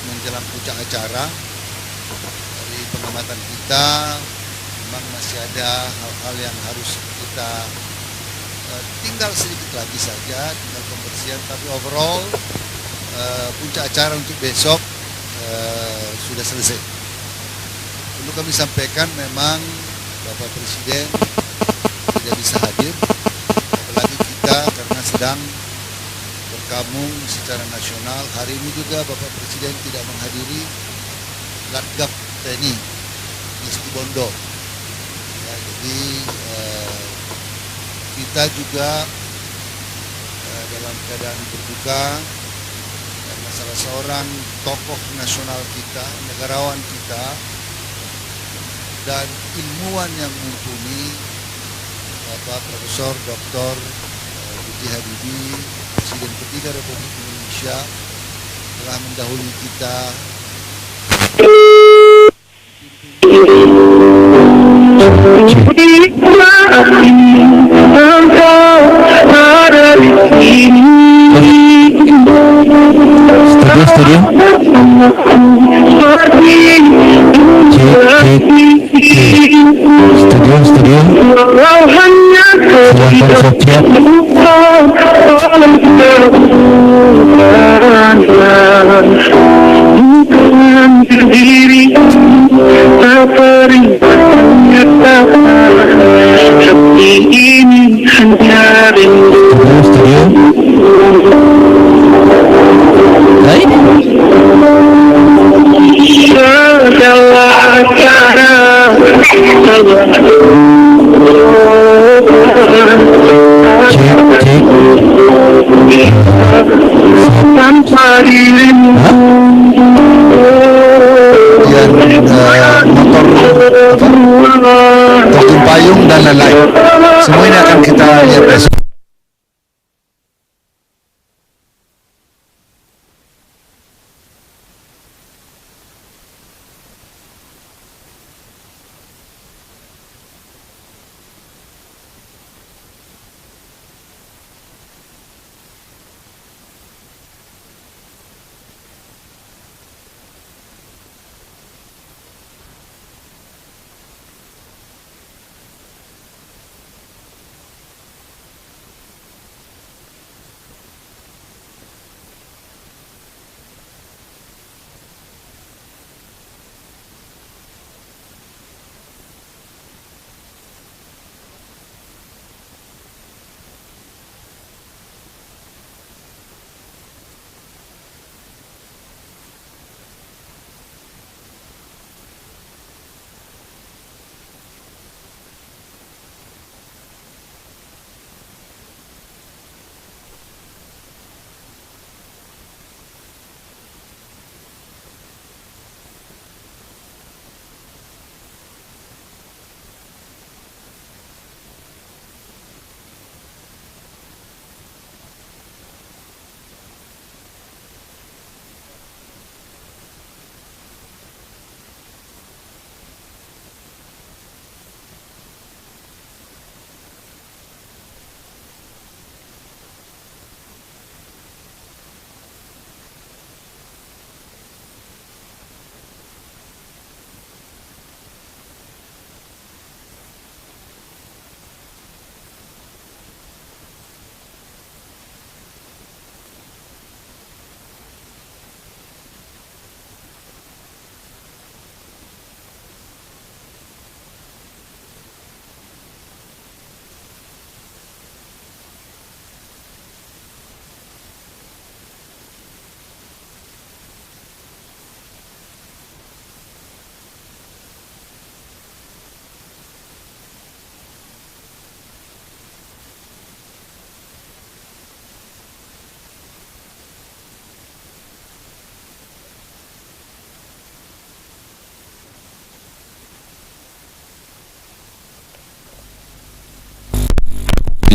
menjelang puncak acara. Dari pengamatan kita memang masih ada hal-hal yang harus kita tinggal sedikit lagi saja, tinggal pembersihan, tapi overall puncak acara untuk besok sudah selesai. Perlu kami sampaikan memang Bapak Presiden tidak bisa hadir, apalagi kita karena sedang berkamung secara nasional. Hari ini juga Bapak Presiden tidak menghadiri Latgab TNI di Situbondo. Ya, jadi kita juga dalam keadaan berduka karena salah seorang tokoh nasional kita, negarawan kita, dan ilmuwan yang mumpuni, Bapak Profesor Dr. B.J. Habibie, Presiden ketiga Republik Indonesia, telah mendahului kita. Studio terjun payung dan lain-lain. Semua ini akan kita lihat besok.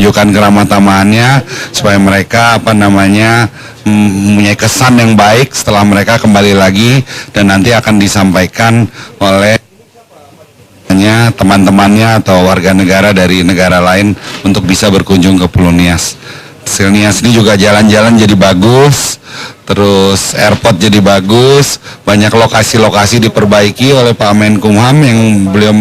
tunjukkan keramatamahannya supaya mereka mempunyai kesan yang baik setelah mereka kembali lagi, dan nanti akan disampaikan oleh teman-temannya atau warga negara dari negara lain untuk bisa berkunjung ke Pulau Nias. hasil Nias ini juga jalan-jalan jadi bagus, terus airport jadi bagus, banyak lokasi-lokasi diperbaiki oleh Pak Menkumham yang beliau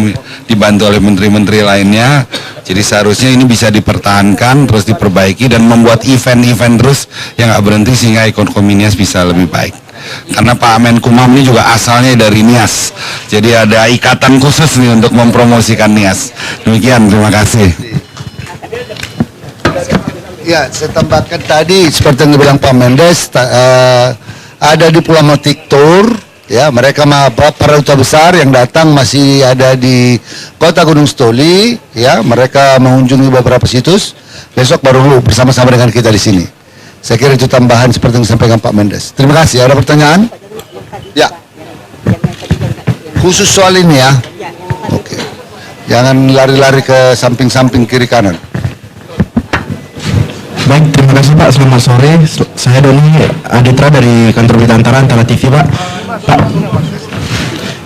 dibantu oleh menteri-menteri lainnya. Jadi seharusnya ini bisa dipertahankan, terus diperbaiki dan membuat event-event terus yang nggak berhenti sehingga ekonomi Nias bisa lebih baik. Karena Pak Menkumham ini juga asalnya dari Nias, jadi ada ikatan khusus nih untuk mempromosikan Nias. Demikian, terima kasih. Ya, saya tambahkan tadi seperti yang dibilang Pak Mendes, ada diplomatic tour, ya mereka para duta besar yang datang masih ada di Kota Gunung Stoli, ya mereka mengunjungi beberapa situs. Besok baru bersama-sama dengan kita di sini. Saya kira itu tambahan seperti yang disampaikan Pak Mendes. Terima kasih. Ada pertanyaan? Ya. Khusus soal ini ya. Oke. Jangan lari-lari ke samping-samping kiri kanan. Baik, terima kasih Pak. Selamat sore. Saya Doni Aditra dari kantor berita Antara TV Pak. Pak,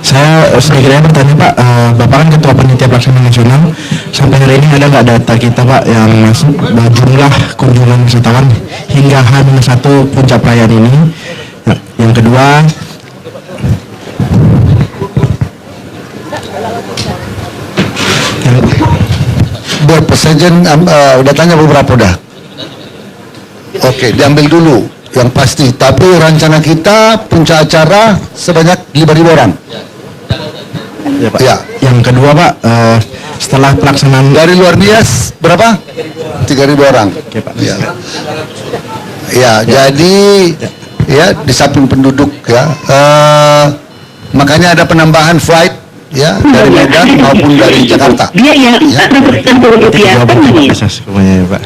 saya sedikit bertanya Pak. Bapak kan Ketua Panitia Pelaksana Nasional. Sampai hari ini ada nggak data kita Pak yang masuk jumlah kunjungan wisatawan hingga H-1 puncak perayaan ini? Yang kedua, Buat pesajen udah tanya beberapa udah. Oke, diambil dulu yang pasti. Tapi rencana kita puncak acara sebanyak 5.000 orang. ya Pak. Ya. Yang kedua Pak, setelah pelaksanaan Dari luar Nias berapa? 3.000 orang. Oke, Pak. Ya. Ya, jadi ya di samping penduduk ya. Makanya ada penambahan flight ya dari Medan maupun dari Jakarta. Biaya Ya. Rp60 per menit. Pak.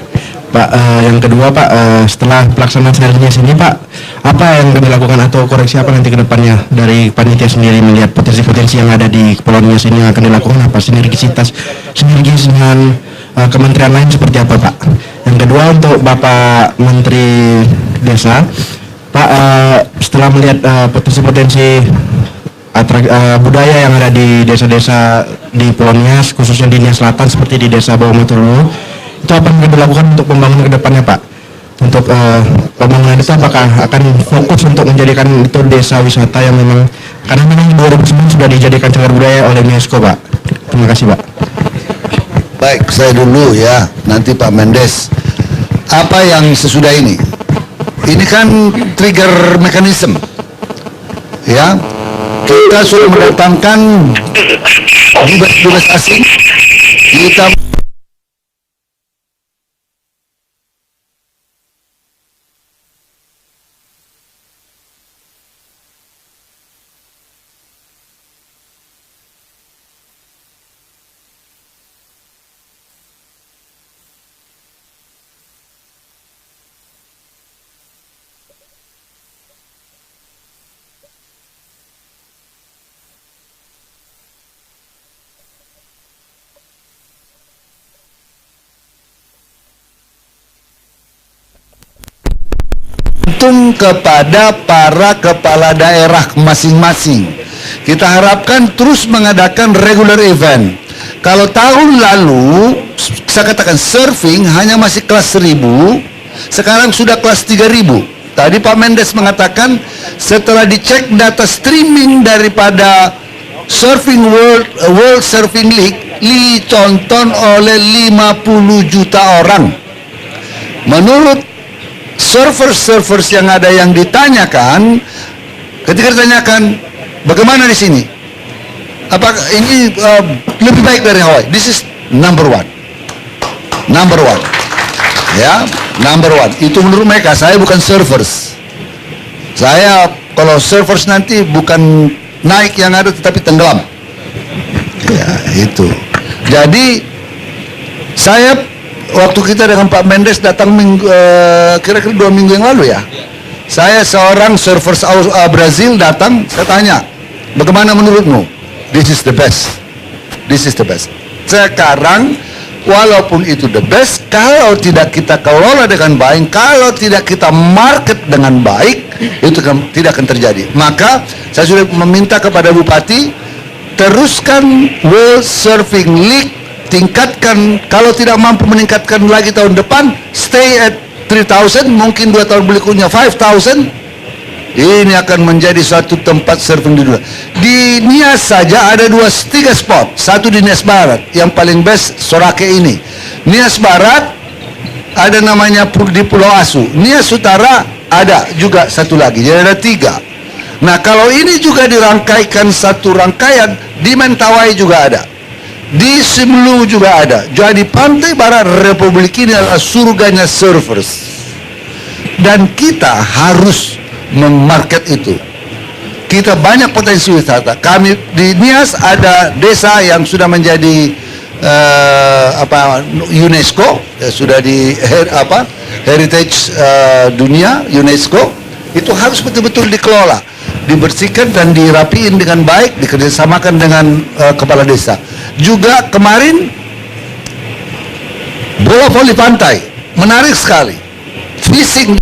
Pak, yang kedua Pak, setelah pelaksanaan serinya sini Pak, apa yang dilakukan atau koreksi apa nanti ke depannya dari panitia sendiri melihat potensi-potensi yang ada di Kepulauan Nias ini yang akan dilakukan apa sinergis dengan kementerian lain seperti apa Pak? Yang kedua untuk Bapak Menteri Desa, Pak, setelah melihat potensi-potensi budaya yang ada di desa-desa di Pulau Nias, khususnya di Nias Selatan seperti di Desa Bawah Matulu, itu apa yang dilakukan untuk pembangunan ke depannya Pak? Untuk pembangunan itu apakah akan fokus untuk menjadikan itu desa wisata yang memang, karena memang 2009 sudah dijadikan cagar budaya oleh UNESCO Pak. Terima kasih Pak. Baik, saya dulu ya, nanti Pak Mendes. Apa yang sesudah ini? Ini kan trigger mechanism. Ya, kita sudah mendatangkan dubes asing. Kita kepada para kepala daerah masing-masing. Kita harapkan terus mengadakan regular event. Kalau tahun lalu saya katakan surfing hanya masih kelas 1.000, sekarang sudah kelas 3.000. Tadi Pak Mendes mengatakan setelah dicek data streaming daripada Surfing World Surfing League ditonton oleh 50 juta orang. Menurut surfers yang ada yang ditanyakan, ketika ditanyakan bagaimana di sini, apakah ini lebih baik dari Hawaii? This is number one, ya, number one. Itu menurut mereka. Saya bukan surfers. Saya kalau surfers nanti bukan naik yang ada tetapi tenggelam. Ya itu. Jadi saya waktu kita dengan Pak Mendes datang kira-kira 2 minggu yang lalu ya, saya seorang surfers Brazil datang, saya tanya, bagaimana menurutmu? This is the best. Sekarang walaupun itu the best, kalau tidak kita kelola dengan baik, kalau tidak kita market dengan baik, itu tidak akan terjadi. Maka saya sudah meminta kepada Bupati, teruskan World Surfing League, tingkatkan. Kalau tidak mampu meningkatkan lagi tahun depan, stay at 3,000, mungkin 2 tahun berikutnya 5,000. Ini akan menjadi suatu tempat surfing di dunia. Di Nias saja ada 3 spot. Satu di Nias Barat, yang paling best Sorake ini. Nias Barat ada namanya di Pulau Asu. Nias Utara ada juga satu lagi. Jadi ada 3. Nah, kalau ini juga dirangkaikan satu rangkaian, di Mentawai juga ada. Di Simelu juga ada. Jadi pantai barat Republik ini adalah surganya surfers. Dan kita harus memarket itu. Kita banyak potensi wisata. Kami di Nias ada desa yang sudah menjadi UNESCO, sudah di heritage dunia UNESCO. Itu harus betul-betul dikelola, dibersihkan dan dirapiin dengan baik, dikerjasamakan dengan kepala desa. Juga kemarin bola voli pantai menarik sekali, fishing.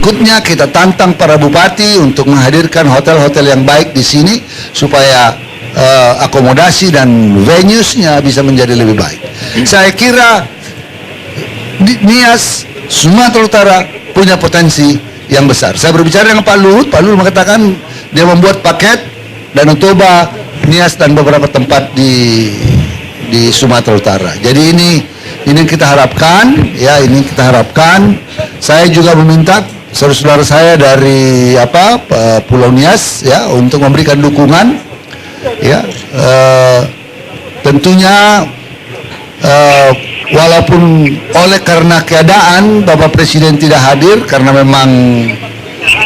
Berikutnya kita tantang para bupati untuk menghadirkan hotel-hotel yang baik di sini supaya akomodasi dan venues-nya bisa menjadi lebih baik. Saya kira Nias, Sumatera Utara punya potensi yang besar. Saya berbicara dengan Pak Luhut mengatakan dia membuat paket Danau Toba, Nias dan beberapa tempat di Sumatera Utara. Jadi ini kita harapkan, ya, ini kita harapkan. Saya juga meminta saudara-saudara saya dari Pulau Nias, ya, untuk memberikan dukungan, ya. Tentunya walaupun oleh karena keadaan Bapak Presiden tidak hadir karena memang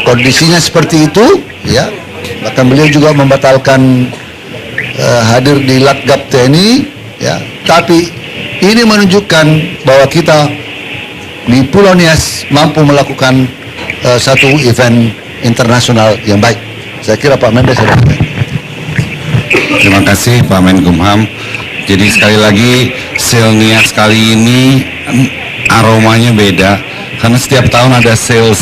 kondisinya seperti itu, ya, bahkan beliau juga membatalkan hadir di Latgab TNI, ya, tapi ini menunjukkan bahwa kita di Pulau Nias mampu melakukan satu event internasional yang baik. Saya kira Pak Mendes ada. Terima kasih Pak Menkumham. Jadi sekali lagi sale Nias kali ini aromanya beda karena setiap tahun ada sale,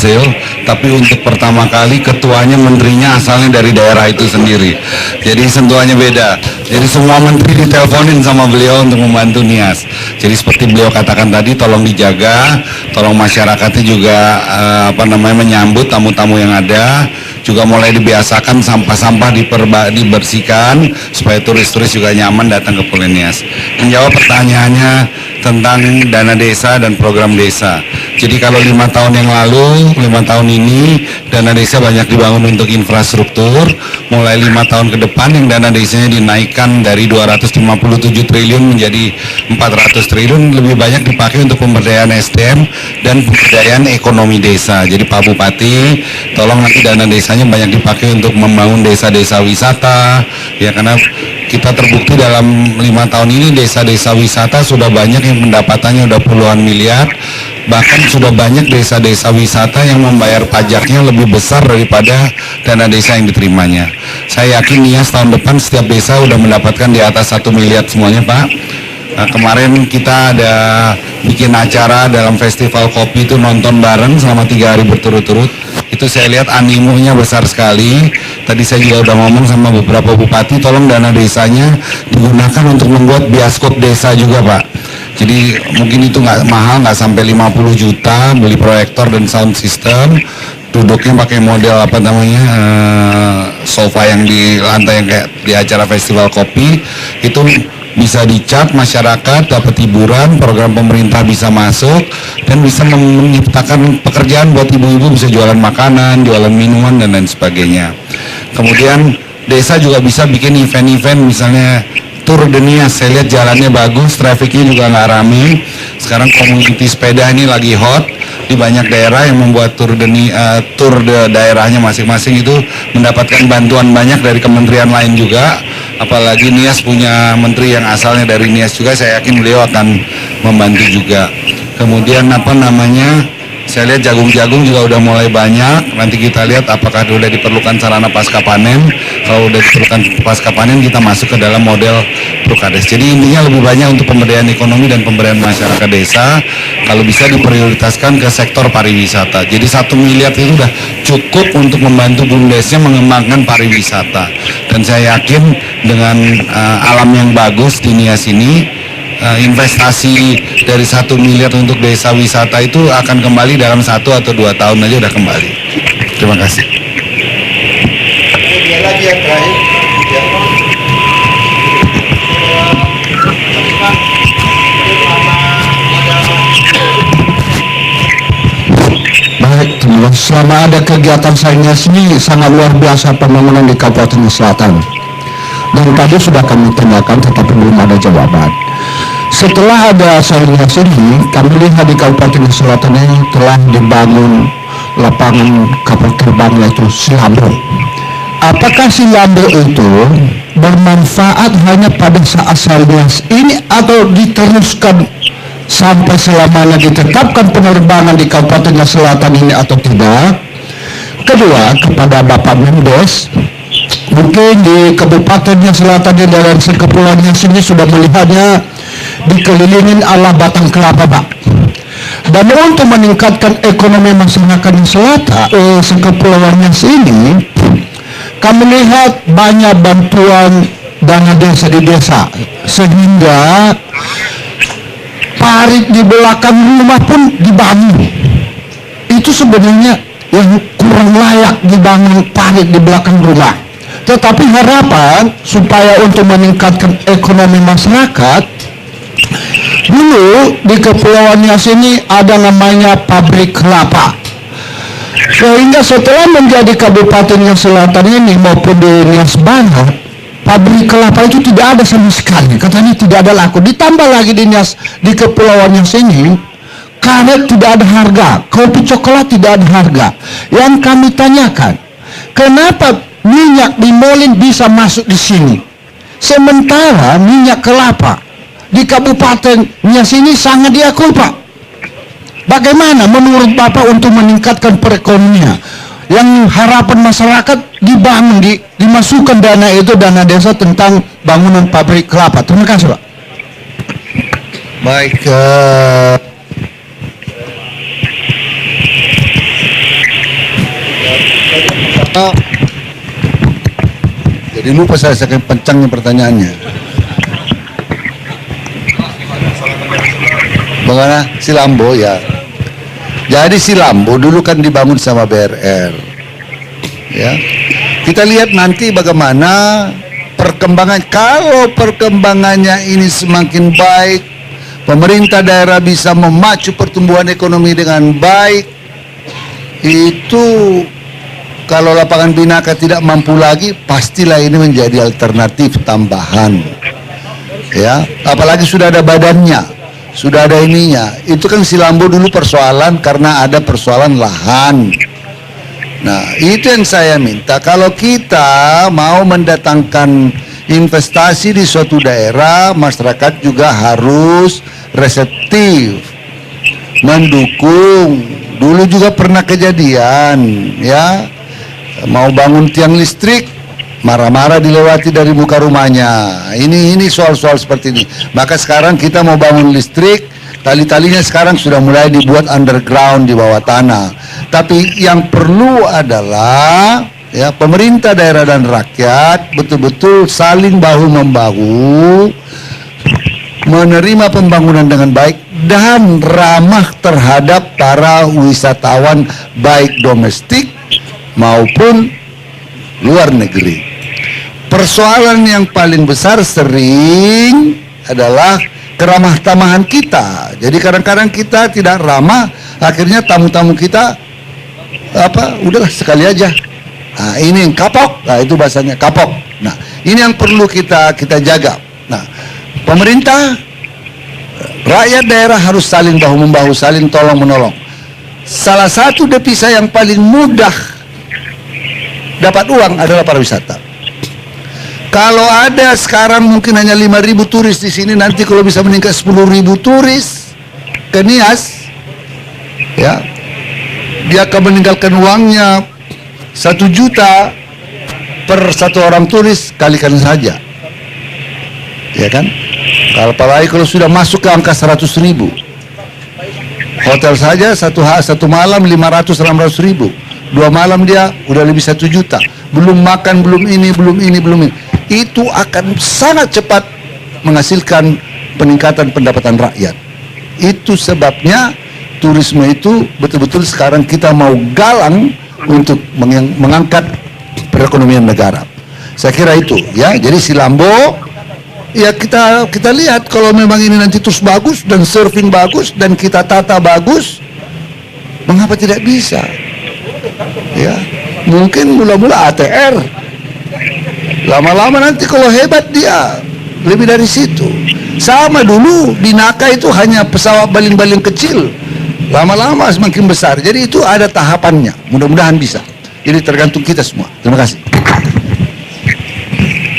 tapi untuk pertama kali ketuanya, menterinya asalnya dari daerah itu sendiri. Jadi sentuhannya beda. Jadi semua menteri diteleponin sama beliau untuk membantu Nias. Jadi seperti beliau katakan tadi, tolong dijaga, tolong masyarakatnya juga menyambut tamu-tamu yang ada. Juga mulai dibiasakan sampah-sampah dibersihkan supaya turis-turis juga nyaman datang ke Pulau Nias. Menjawab pertanyaannya tentang dana desa dan program desa. Jadi kalau 5 tahun yang lalu, 5 tahun ini dana desa banyak dibangun untuk infrastruktur. Mulai 5 tahun ke depan yang dana desanya dinaikkan dari 257 triliun menjadi 400 triliun, lebih banyak dipakai untuk pemberdayaan SDM dan pemberdayaan ekonomi desa. Jadi Pak Bupati, tolong nanti dana desanya banyak dipakai untuk membangun desa-desa wisata, ya, karena kita terbukti dalam 5 tahun ini desa-desa wisata sudah banyak yang pendapatannya udah puluhan miliar, bahkan sudah banyak desa-desa wisata yang membayar pajaknya lebih besar daripada dana desa yang diterimanya. Saya yakin Nias tahun depan setiap desa udah mendapatkan di atas 1 miliar semuanya, Pak. Nah, kemarin kita ada bikin acara dalam festival kopi itu, nonton bareng selama 3 hari berturut-turut. Itu saya lihat animonya besar sekali. Tadi saya juga udah ngomong sama beberapa bupati, tolong dana desanya digunakan untuk membuat bioskop desa juga, Pak. Jadi mungkin itu nggak mahal, nggak sampai 50 juta, beli proyektor dan sound system, duduknya pakai model sofa yang di lantai yang kayak di acara festival kopi. Itu bisa dicat, masyarakat dapat hiburan, program pemerintah bisa masuk, dan bisa menciptakan pekerjaan buat ibu-ibu, bisa jualan makanan, jualan minuman, dan lain sebagainya. Kemudian desa juga bisa bikin event-event, misalnya Tour de Nias. Saya lihat jalannya bagus, trafficnya juga nggak rame. Sekarang komuniti sepeda ini lagi hot di banyak daerah yang membuat tour daerahnya masing-masing itu mendapatkan bantuan banyak dari kementerian lain juga. Apalagi Nias punya menteri yang asalnya dari Nias juga, saya yakin beliau akan membantu juga. Kemudian saya lihat jagung-jagung juga udah mulai banyak. Nanti kita lihat apakah sudah diperlukan sarana pasca panen. Kalau udah diperlukan pasca panen, kita masuk ke dalam model Prukades. Jadi intinya lebih banyak untuk pemberdayaan ekonomi dan pemberdayaan masyarakat desa, kalau bisa diprioritaskan ke sektor pariwisata. Jadi 1 miliar itu sudah cukup untuk membantu BUMDesnya mengembangkan pariwisata. Dan saya yakin dengan alam yang bagus di Nias ini, investasi dari 1 miliar untuk desa wisata itu akan kembali dalam 1 atau 2 tahun aja udah kembali. Terima kasih. Dia lagi yang terakhir. Ya. Baik, teman-teman. Selama ada kegiatan Sainias ini sangat luar biasa pembangunan di Kabupaten Selatan. Dan tadi sudah kami tanyakan tetapi belum ada jawaban. Setelah ada Sainias ini, kami lihat di Kabupaten Selatan ini telah dibangun lapangan kapal terbang yaitu Silambo. Apakah Silambo itu bermanfaat hanya pada saat Sainias ini atau diteruskan sampai selamanya ditetapkan penerbangan di Kabupaten Selatan ini atau tidak? Kedua, kepada Bapak Mendes, mungkin di Kabupaten Selatan dan sekepulauannya sini sudah melihatnya dikelilingin ala batang kelapa, Pak. Dan untuk meningkatkan ekonomi masyarakat di selatan, sekepulauannya sini, kami lihat banyak bantuan dana desa di desa, sehingga parit di belakang rumah pun dibangun. Itu sebenarnya yang kurang layak dibangun parit di belakang rumah. Tetapi harapan supaya untuk meningkatkan ekonomi masyarakat, dulu di Kepulauan Nias ini ada namanya pabrik kelapa. Sehingga setelah menjadi Kabupaten Nias Selatan ini maupun di Nias Barat, pabrik kelapa itu tidak ada sama sekali, katanya tidak ada laku. Ditambah lagi di Nias, di Kepulauan Nias ini, karet tidak ada harga, kopi coklat tidak ada harga. Yang kami tanyakan, kenapa minyak dimolin bisa masuk di sini, sementara minyak kelapa di Kabupaten Nias ini sangat diakui, Pak. Bagaimana menurut Bapak untuk meningkatkan perekonomian? Yang harapan masyarakat dibangun, dimasukkan dana itu, dana desa tentang bangunan pabrik kelapa. Terima kasih, Pak. Baik, jadi lupa saya saking pencangnya pertanyaannya. Bagaimana? Silambo ya. Jadi Silambo dulu kan dibangun sama BRR. Ya. Kita lihat nanti bagaimana perkembangan. Kalau perkembangannya ini semakin baik, pemerintah daerah bisa memacu pertumbuhan ekonomi dengan baik, itu kalau lapangan Binaka tidak mampu lagi, pastilah ini menjadi alternatif tambahan. Ya, apalagi sudah ada badannya, sudah ada ininya. Itu kan Silambo dulu persoalan karena ada persoalan lahan. Nah, itu yang saya minta. Kalau kita mau mendatangkan investasi di suatu daerah, masyarakat juga harus reseptif, mendukung. Dulu juga pernah kejadian, ya, mau bangun tiang listrik, marah-marah dilewati dari muka rumahnya. Ini soal-soal seperti ini. Maka sekarang kita mau bangun listrik, tali-talinya sekarang sudah mulai dibuat underground di bawah tanah. Tapi yang perlu adalah ya pemerintah daerah dan rakyat betul-betul saling bahu-membahu, menerima pembangunan dengan baik dan ramah terhadap para wisatawan baik domestik maupun luar negeri. Persoalan yang paling besar sering adalah keramah tamahan kita. Jadi kadang-kadang kita tidak ramah, akhirnya tamu-tamu kita udahlah sekali aja. Nah, ini yang kapok. Nah, itu bahasanya kapok. Nah, ini yang perlu kita jaga. Nah, pemerintah, rakyat daerah harus saling bahu-membahu, saling tolong-menolong. Salah satu devisa yang paling mudah dapat uang adalah pariwisata. Kalau ada sekarang mungkin hanya 5.000 turis di sini, nanti kalau bisa meningkat 10.000 turis ke Nias, ya, dia akan meninggalkan uangnya 1 juta per satu orang turis, kalikan saja. ya kan? Kalau apalagi kalau sudah masuk ke angka 100.000, hotel saja satu malam 500-600 ribu, 2 malam dia udah lebih 1 juta, belum makan, belum ini, itu akan sangat cepat menghasilkan peningkatan pendapatan rakyat. Itu sebabnya turisme itu betul-betul sekarang kita mau galang untuk mengangkat perekonomian negara. Saya kira itu ya. Jadi si Lambo ya kita lihat kalau memang ini nanti terus bagus dan surfing bagus dan kita tata bagus, mengapa tidak bisa? Ya, mungkin mula-mula ATR, lama-lama nanti kalau hebat dia lebih dari situ. Sama dulu Binaka itu hanya pesawat baling-baling kecil, lama-lama semakin besar. Jadi itu ada tahapannya, mudah-mudahan bisa. Jadi tergantung kita semua. Terima kasih.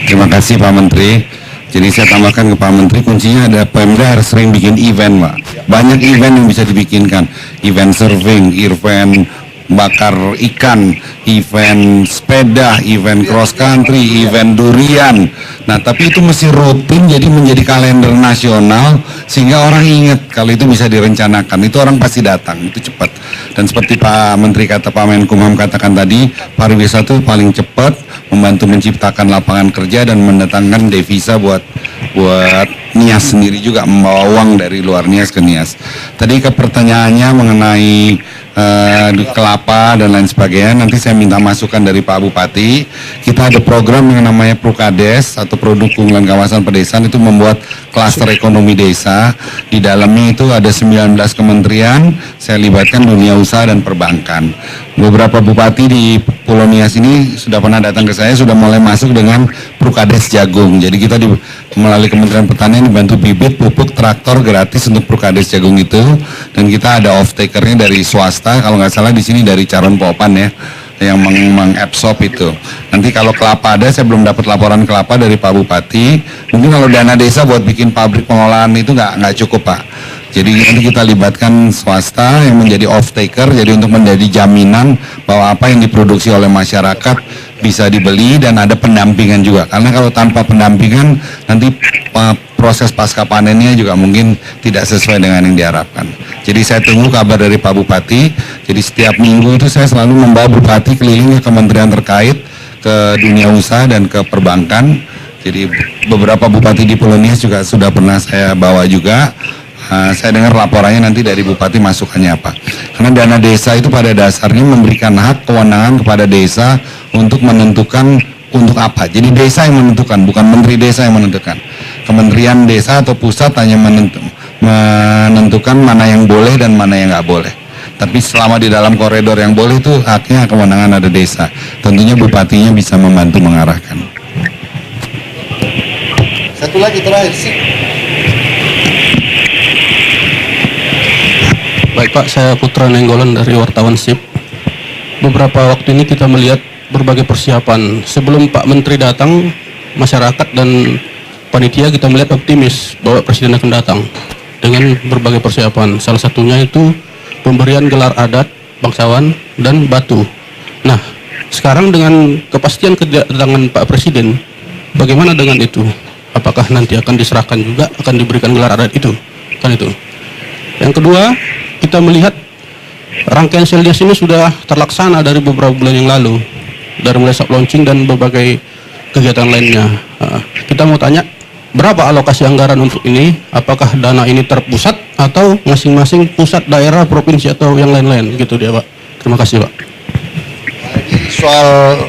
Terima kasih Pak Menteri. Jadi saya tambahkan ke Pak Menteri, kuncinya ada Pemda harus sering bikin event, Pak. Banyak event yang bisa dibikinkan. Event surfing, event bakar ikan, event sepeda, event cross country, event durian. Nah, tapi itu mesti rutin, jadi menjadi kalender nasional sehingga orang ingat kalau itu bisa direncanakan. Itu orang pasti datang, itu cepat. Dan seperti Pak Menteri kata, Pak Menkumham katakan tadi, pariwisata itu paling cepat membantu menciptakan lapangan kerja dan mendatangkan devisa buat Nias sendiri juga, membawa uang dari luar Nias ke Nias. Tadi ke pertanyaannya mengenai kelapa dan lain sebagainya, nanti saya minta masukan dari Pak Bupati. Kita ada program yang namanya Prukades atau Produk Unggulan Kawasan Pedesaan, itu membuat klaster ekonomi desa. Di dalamnya itu ada 19 kementerian, saya libatkan dunia usaha dan perbankan. Beberapa bupati di Pulau Nias ini sudah pernah datang ke saya, sudah mulai masuk dengan Prukades jagung. Jadi kita melalui Kementerian Pertanian dibantu bibit, pupuk, traktor gratis untuk Prukades jagung itu, dan kita ada off takernya dari swasta, kalau nggak salah di sini dari Caron Popan ya, yang mengabsorb itu. Nanti kalau kelapa ada, saya belum dapat laporan kelapa dari Pak Bupati. Mungkin kalau dana desa buat bikin pabrik pengolahan itu nggak cukup, Pak. Jadi nanti kita libatkan swasta yang menjadi off taker, jadi untuk menjadi jaminan bahwa apa yang diproduksi oleh masyarakat bisa dibeli dan ada pendampingan juga. Karena kalau tanpa pendampingan nanti proses pasca panennya juga mungkin tidak sesuai dengan yang diharapkan. Jadi saya tunggu kabar dari Pak Bupati. Jadi setiap minggu itu saya selalu membawa Bupati keliling ke kementerian terkait, ke dunia usaha dan ke perbankan. Jadi beberapa Bupati di Pulau Nias juga sudah pernah saya bawa juga. Saya dengar laporannya nanti dari Bupati masukannya apa. Karena dana desa itu pada dasarnya memberikan hak kewenangan kepada desa untuk menentukan untuk apa. Jadi desa yang menentukan, bukan menteri desa yang menentukan. Kementerian desa atau pusat hanya menentukan mana yang boleh dan mana yang nggak boleh. Tapi selama di dalam koridor yang boleh itu haknya kewenangan ada desa. Tentunya bupatinya bisa membantu mengarahkan. Satu lagi terakhir sih. Baik Pak, saya Putra Nenggolan dari Wartawan SIP. Beberapa waktu ini kita melihat berbagai persiapan. Sebelum Pak Menteri datang, masyarakat dan panitia kita melihat optimis bahwa Presiden akan datang dengan berbagai persiapan. Salah satunya itu pemberian gelar adat, bangsawan, dan batu. Nah, sekarang dengan kepastian kedatangan Pak Presiden, bagaimana dengan itu? Apakah nanti akan diserahkan juga, akan diberikan gelar adat itu? Kan itu. Yang kedua, kita melihat rangkaian Seldias ini sudah terlaksana dari beberapa bulan yang lalu, dari mulai soft launching dan berbagai kegiatan lainnya. Kita mau tanya, berapa alokasi anggaran untuk ini? Apakah dana ini terpusat atau masing-masing pusat, daerah, provinsi atau yang lain-lain gitu dia, Pak? Terima kasih, Pak. Soal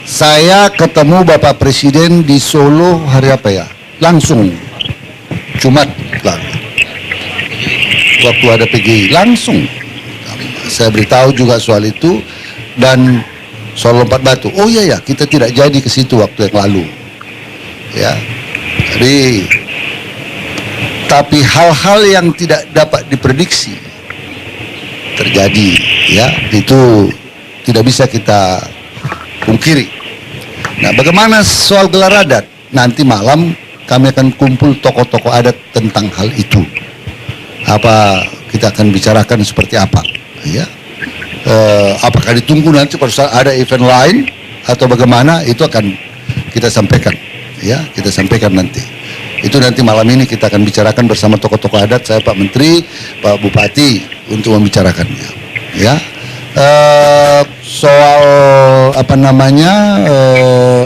saya ketemu Bapak Presiden di Solo hari apa ya? Langsung Jumat lalu. Waktu ada PGI langsung saya beritahu juga soal itu dan soal lompat batu. Oh iya ya, kita tidak jadi ke situ waktu yang lalu. Ya. Jadi tapi hal-hal yang tidak dapat diprediksi terjadi, ya, itu tidak bisa kita pungkiri. Nah, bagaimana soal gelar adat? Nanti malam kami akan kumpul tokoh-tokoh adat tentang hal itu. Apa kita akan bicarakan seperti apa, ya? Apakah ditunggu nanti pada saat ada event lain atau bagaimana, itu akan kita sampaikan, ya, kita sampaikan nanti. Itu nanti malam ini kita akan bicarakan bersama tokoh-tokoh adat, saya Pak Menteri, Pak Bupati untuk membicarakannya. Ya, soal apa namanya,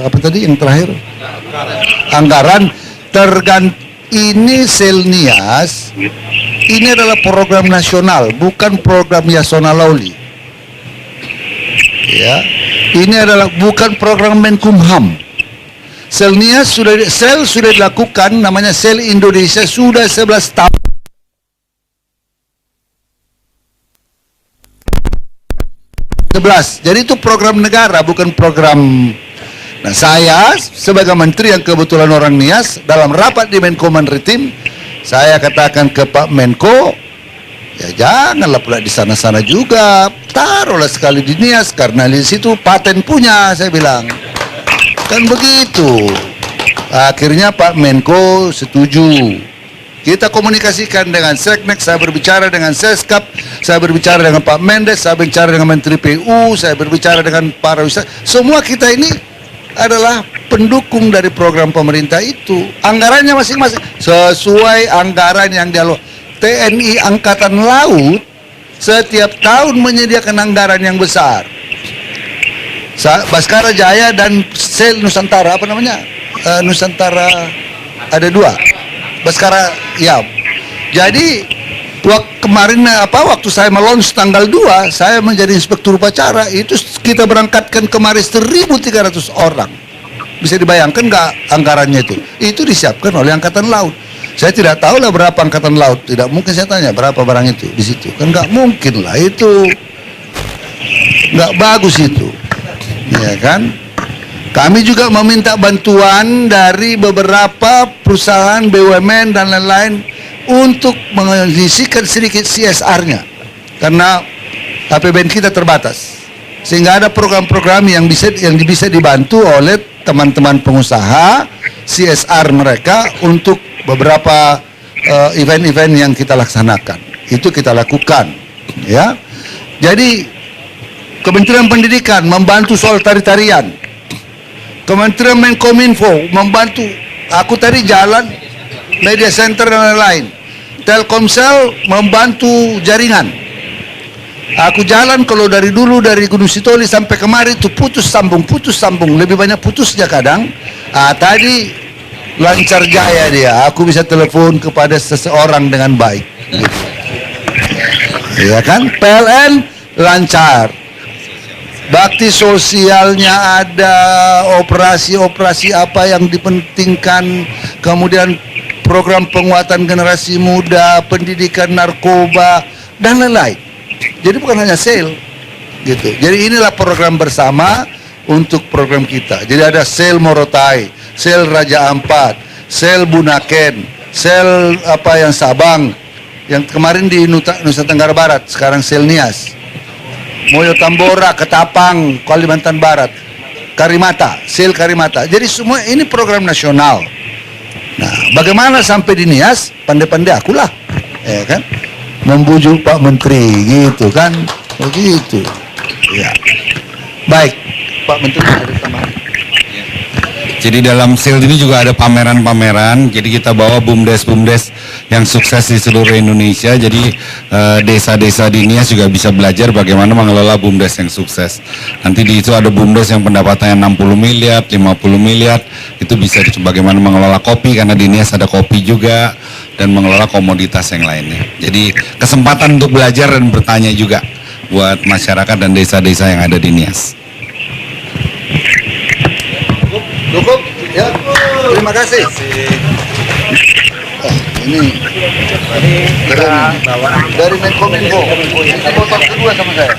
apa tadi yang terakhir? Anggaran ini Selnias, ini adalah program nasional, bukan program Yasona Lawli. Ya, ini adalah bukan program Menkumham. Selnias sudah dilakukan, namanya Sel Indonesia sudah 11 tahun. Jadi itu program negara, bukan program. Nah, saya sebagai menteri yang kebetulan orang Nias, dalam rapat di Menko Maritim, saya katakan ke Pak Menko, ya janganlah pula di sana-sana juga, taruhlah sekali di Nias, karena di situ paten punya, saya bilang. Kan begitu. Akhirnya Pak Menko setuju. Kita komunikasikan dengan Seknek, saya berbicara dengan Seskap, saya berbicara dengan Pak Mendes, saya berbicara dengan Menteri PU, saya berbicara dengan para wisata. Semua kita ini adalah pendukung dari program pemerintah itu. Anggarannya masing-masing sesuai anggaran yang dialog. TNI Angkatan Laut setiap tahun menyediakan anggaran yang besar. Baskara Jaya dan Sel Nusantara, apa namanya? Nusantara ada 2. Baskara, ya. Jadi kemarin waktu saya melons tanggal 2, saya menjadi inspektur upacara, itu kita berangkatkan kemarin 1.300 orang. Bisa dibayangkan nggak anggarannya itu? Itu disiapkan oleh Angkatan Laut. Saya tidak tahu lah berapa Angkatan Laut. Tidak mungkin saya tanya berapa barang itu di situ. Kan nggak mungkin lah, itu nggak bagus itu. Ya kan? Kami juga meminta bantuan dari beberapa perusahaan BUMN dan lain-lain untuk mengisikan sedikit CSR-nya, karena APBN kita terbatas, sehingga ada program-program yang bisa dibantu oleh teman-teman pengusaha CSR mereka untuk beberapa event-event yang kita laksanakan. Itu kita lakukan, ya. Jadi Kementerian Pendidikan membantu soal tari-tarian, Kementerian Menkominfo membantu. Aku tadi jalan media center dan lain-lain. Telkomsel membantu jaringan. Aku jalan kalau dari dulu dari Gunung Sitoli sampai kemari itu putus sambung, lebih banyak putusnya kadang. Tadi lancar jaya dia. Aku bisa telepon kepada seseorang dengan baik. Gitu. Ya kan? PLN lancar. Bakti sosialnya ada, operasi-operasi apa yang dipentingkan, kemudian program penguatan generasi muda, pendidikan narkoba, dan lain-lain. Jadi bukan hanya sel, gitu. Jadi inilah program bersama untuk program kita. Jadi ada sel Morotai, sel Raja Ampat, sel Bunaken, sel apa yang Sabang, yang kemarin di Nusa Tenggara Barat, sekarang sel Nias. Moyo Tambora, Ketapang, Kalimantan Barat, Karimata, sel Karimata. Jadi semua ini program nasional. Nah, bagaimana sampai di Nias? Pandai-pandai akulah, ya kan? Membujuk Pak Menteri, gitu kan? Begitu. Ya. Baik, Pak Menteri ada tambahan. Jadi dalam sel ini juga ada pameran-pameran. Jadi kita bawa bumdes-bumdes yang sukses di seluruh Indonesia. Jadi desa-desa di Nias juga bisa belajar bagaimana mengelola bumdes yang sukses. Nanti di itu ada bumdes yang pendapatannya 60 miliar, 50 miliar. Itu bisa bagaimana mengelola kopi, karena di Nias ada kopi juga, dan mengelola komoditas yang lainnya. Jadi kesempatan untuk belajar dan bertanya juga buat masyarakat dan desa-desa yang ada di Nias. Cukup? Ya. Terima kasih. Ini keren. Dari Menkominfo. Ini botol kedua sama saya.